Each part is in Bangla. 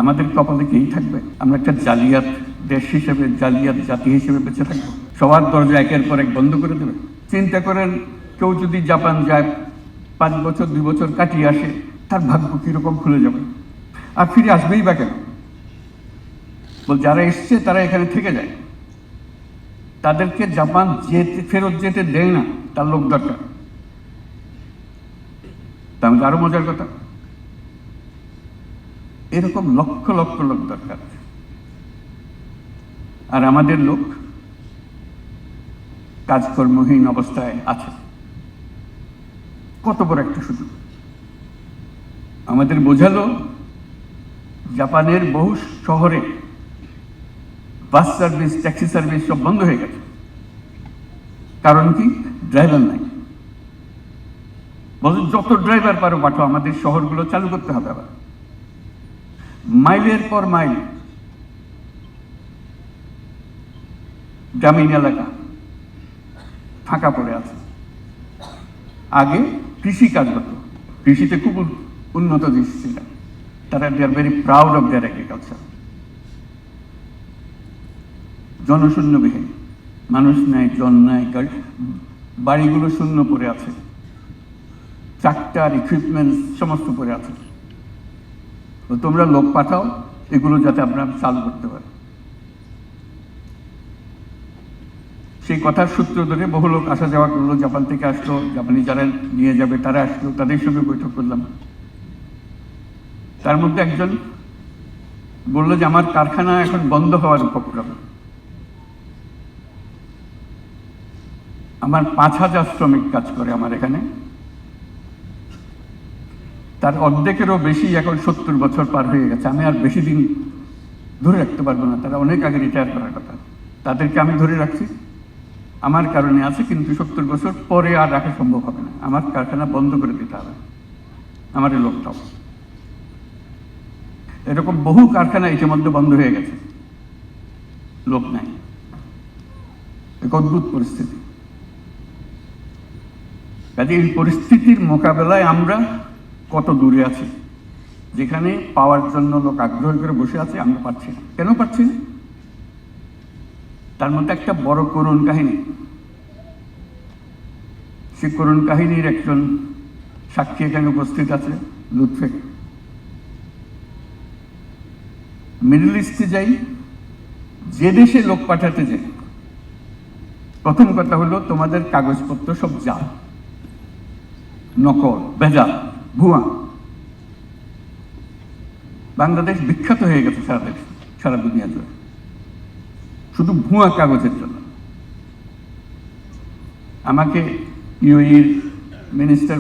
আমাদের কপালে কেই থাকবে? আমরা একটা জালিয়াত দেশ হিসেবে, জালিয়াত জাতি হিসেবে বেঁচে থাকবো? সবার দরজা একের পর এক বন্ধ করে দেবে? চিন্তা করেন, কেউ যদি জাপান যায়, 5 বছর 2 বছর কাটিয়ে আসে, তার ভাগ্য কিরকম খুলে যাবে। আর ফিরে আসবেই বা কেন? বল, যারা এসছে তারা এখানে থেকে যায়, তাদেরকে জাপান ফেরত যেতে দেয় না, তার লোক দরকার। তাহলে আরো মজার কথা, এরকম লক্ষ লক্ষ লোক দরকার। আর আমাদের লোক কাজকর্মহীন অবস্থায় আছে। কত বড় একটা সুযোগ আমাদের বোঝালো। জাপানের বহু শহরে বাস সার্ভিস, ট্যাক্সি সার্ভিস সব বন্ধ হয়ে গেছে। কারণ কি? ড্রাইভার নাই। বলছে যত ড্রাইভার পারো পাঠো, আমাদের শহরগুলো চালু করতে হবে। আবার মাইলের পর মাইল গ্রামীণ এলাকা ফাঁকা পড়ে আছে। আগে কৃষি কাজ হতো, কৃষিতে খুব উন্নত দেশ ছিল, তারা they are very proud of their agriculture. জনশূন্যবিহীন, মানুষ নাই, জন নাই, বাড়িগুলো শূন্য পড়ে আছে, ট্রাক্টর ইকুইপমেন্ট সমস্ত পড়ে আছে। তো তোমরা লোক পাঠাও এগুলো যাতে আমরা চালু করতে পারি। সেই কথার সূত্র ধরে বহু লোক আসা যাওয়া করলো, জাপান থেকে আসলো, জাপানি যারা নিয়ে যাবে তারা আসলো, তাদের সঙ্গে বৈঠক করলাম। তার মধ্যে একজন বললো যে আমার কারখানা এখন বন্ধ হওয়ার উপক্রম। আমার 5,000 শ্রমিক কাজ করে আমার এখানে, তার অর্ধেকেরও বেশি এখন 70 বছর পার হয়ে গেছে। আমি আর বেশি দিন ধরে রাখতে পারবো না, তারা অনেক আগে রিটায়ার করার কথা। তাদেরকে আমি ধরে রাখছি, আমার কারণে আছে, কিন্তু 70 বছর পরে আর রাখা সম্ভব হবে না। আমার কারখানা বন্ধ করে দিতে হবে, আমার এই লোকটাও। এরকম বহু কারখানা ইতিমধ্যে বন্ধ হয়ে গেছে, লোক নাই। এক অদ্ভুত পরিস্থিতি। কাজে এই পরিস্থিতির মোকাবেলায় আমরা কত দূরে আছি। যেখানে পাওয়ার জন্য লোক আগ্রহ করে বসে আছে, আমরা পাচ্ছি না। কেন পাচ্ছি না? তার মধ্যে একটা বড় করুণ কাহিনী। সে করুণ কাহিনীর একজন সাক্ষী এখানে উপস্থিত আছে, লুৎফে। মিডল ইস্টে যাই, যে দেশে লোক পাঠাতে যাই, প্রথম কথা হলো তোমাদের কাগজপত্র সব জাল, নকল, বেজাল, ভুয়া। বাংলাদেশ বিখ্যাত হয়ে গেছে সারা দুনিয়া জুড়ে শুধু ভুয়া কাগজের জন্য। আমাকে ইউএইর মিনিস্টার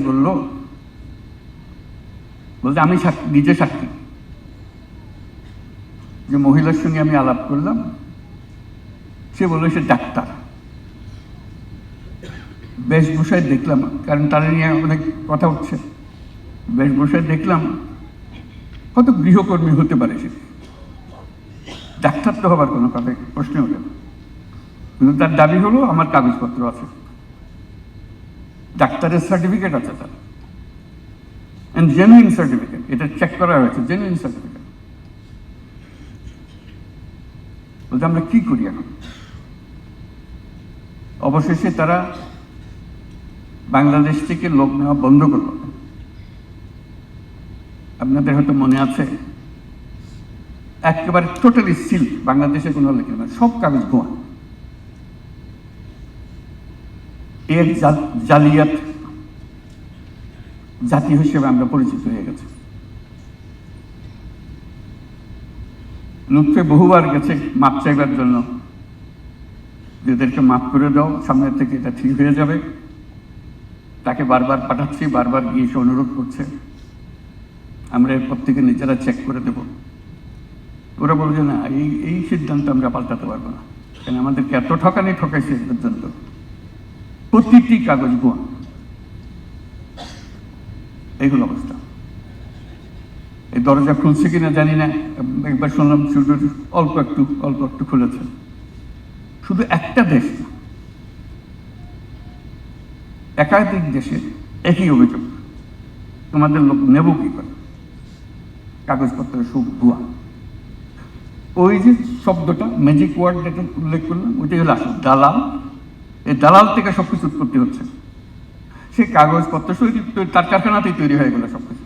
বলতে আমি নিজে সাক্ষী, যে মহিলার সঙ্গে আমি আলাপ করলাম, সে বললো সে ডাক্তার। বেশভূষায় দেখলাম, কারণ তারা নিয়ে অনেক কথা উঠছে, বেশভূষায় দেখলাম হয়তো গৃহকর্মী হতে পারে, সে ডাক্তার তো হবার কোনো কথা প্রশ্ন ওঠে না। কিন্তু তার দাবি হলো আমার কাগজপত্র আছে, ডাক্তারের সার্টিফিকেট আছে তার, জেনুইন সার্টিফিকেট, এটা চেক করা হয়েছে, জেনুইন সার্টিফিকেট। বলতে আমরা কি করি এখন? অবশেষে তারা বাংলাদেশ থেকে লোক নেওয়া বন্ধ করল। আপনাদের হয়তো মনে আছে, একেবারে টোটালি সিল, বাংলাদেশে কোনো লেখে না, সব কাগজ ভুয়া। এর জালিয়াত জাতি হিসেবে আমরা পরিচিত হয়ে গেছি। লুৎফে বহুবার গেছে মাপ চাইবার জন্য, এদেরকে মাফ করে দাও, সামনের থেকে এটা ঠিক হয়ে যাবে। তাকে বারবার পাঠাচ্ছি, বারবার গিয়ে সে অনুরোধ করছে, আমরা এরপর থেকে নিজেরা চেক করে দেব। ওরা বলছে না, এই সিদ্ধান্ত আমরা পাল্টাতে পারবো না, কেন আমাদেরকে এত ঠকাইছে এই পর্যন্ত। প্রতিটি কাগজ ভুয়া। এইগুলো অবস্থা। এই দরজা খুলছে কিনা জানি না, একবার শুনলাম শুধু অল্প একটু খুলেছে। শুধু একটা দেশ না, একাধিক দেশে একই অভিযোগ, তোমাদের লোক নেব কি করে, কাগজপত্র সব ভুয়া। ওই যে শব্দটা ম্যাজিক ওয়ার্ড যেটা উল্লেখ করলাম ওইটাই হলো আসল দালাল। এই দালাল থেকে সবকিছু উৎপত্তি হচ্ছে। সে কাগজপত্র তার কারখানাতেই তৈরি হয়ে গেল সবকিছু,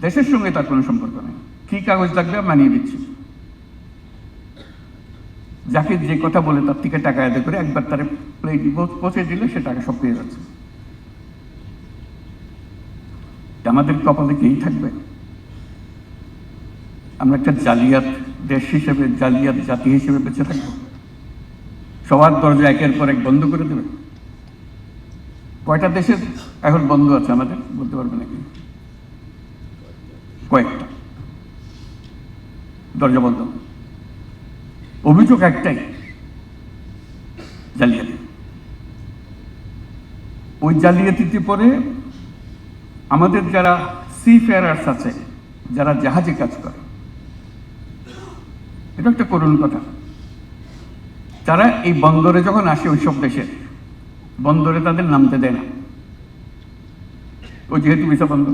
দেশের সঙ্গে তার কোনো সম্পর্ক নেই। কি কাগজ লাগবে মানিয়ে দিচ্ছি, যাকে যে কথা বলে তার থেকে টাকা আদায় করে একবার তার প্লেট পৌঁছে দিলে সে টাকা সব পেয়ে যাচ্ছে। আমাদের কপালে কেই থাকবে? আমরা একটা জালিয়াত দেশ হিসেবে, জালিয়াত জাতি হিসেবে বেঁচে থাকবো? সবার দরজা একের পর এক বন্ধ করে দেবে? কয়টা দেশের এখন বন্ধ আছে আমাদের বলতে পারবে নাকি? কয়েকটা দরজা বন্ধ। অভিযোগ একটাই, জালিয়াতি। ওই জালিয়াতিতে পরে আমাদের যারা সি ফেয়ারার্স আছে, যারা জাহাজে কাজ করে, এটা একটা করুণ কথা। তারা এই বন্দরে যখন আসে ওইসব দেশে, বন্দরে তাদের নামতে দেয় না। ওই যেহেতু ভিসা বন্ধ,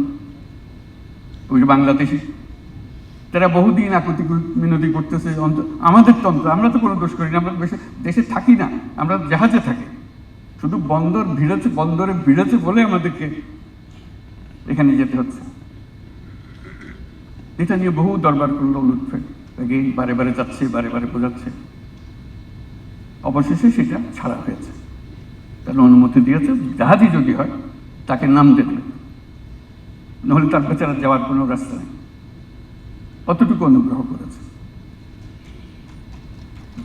ওই বাংলাদেশি তারা বহুদিন আকুতি মিনতি করতেছে। আমাদের তন্ত্র, আমরা তো কোনো দোষ করি না, আমরা দেশে থাকি না, আমরা জাহাজে থাকি। শুধু বন্দরে ভিড়েছে বলে আমাদেরকে এখানে যেতে হচ্ছে। এটা নিয়ে বহু দরবার করলো লুৎফে, বারে বারে যাচ্ছে, বারে বারে বোঝাচ্ছে। অবশেষে সেটা ছাড়া হয়েছে, তার অনুমতি দিয়েছে। জাহাজই যদি হয় তাকে নাম দেবে, নাহলে তার বেচারা যাওয়ার কোনো রাস্তা নেই। কতটুকু অনুগ্রহ করেছে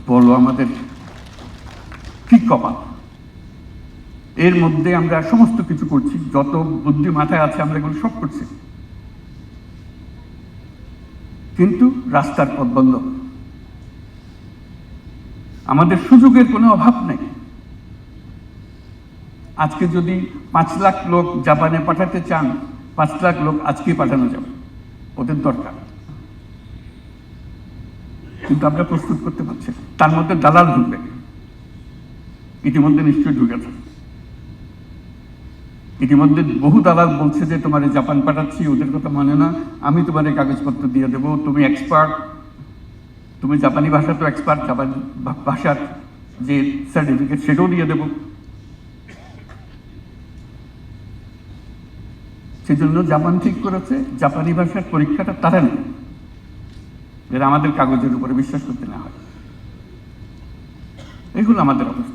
বলো আমাদের কি কপাল! এর মধ্যে আমরা সমস্ত কিছু করছি, যত বুদ্ধি মাথায় আছে আমরা এগুলো সব করছি, কিন্তু রাস্তার পথ বন্ধ। আমাদের সুযোগের কোনো অভাব নেই। আজকে যদি 5 লাখ লোক জাপানে পাঠাতে চান, 5 লাখ লোক আজকে পাঠানো যাবে, ওদের দরকার। কিন্তু আমরা প্রস্তুত করতে পারছি না। তার মধ্যে দালাল ঢুকবে, ইতিমধ্যে নিশ্চয়ই ঢুকেছে। ইতিমধ্যে বহু দালাল বলছে যে তোমার জাপান পাঠাচ্ছি, ওদের কথা মানে না, আমি তোমার কাগজপত্র দিয়ে দেবো, তুমি এক্সপার্ট, তুমি জাপানি ভাষা তো এক্সপার্ট, জাপানি ভাষার যে সার্টিফিকেট সেটাও দিয়ে দেবো। সেজন্য জাপান ঠিক করেছে জাপানি ভাষার পরীক্ষাটা তারা নেই, এরা আমাদের কাগজের উপরে বিশ্বাস করতে না হয়। এগুলো আমাদের অবস্থা।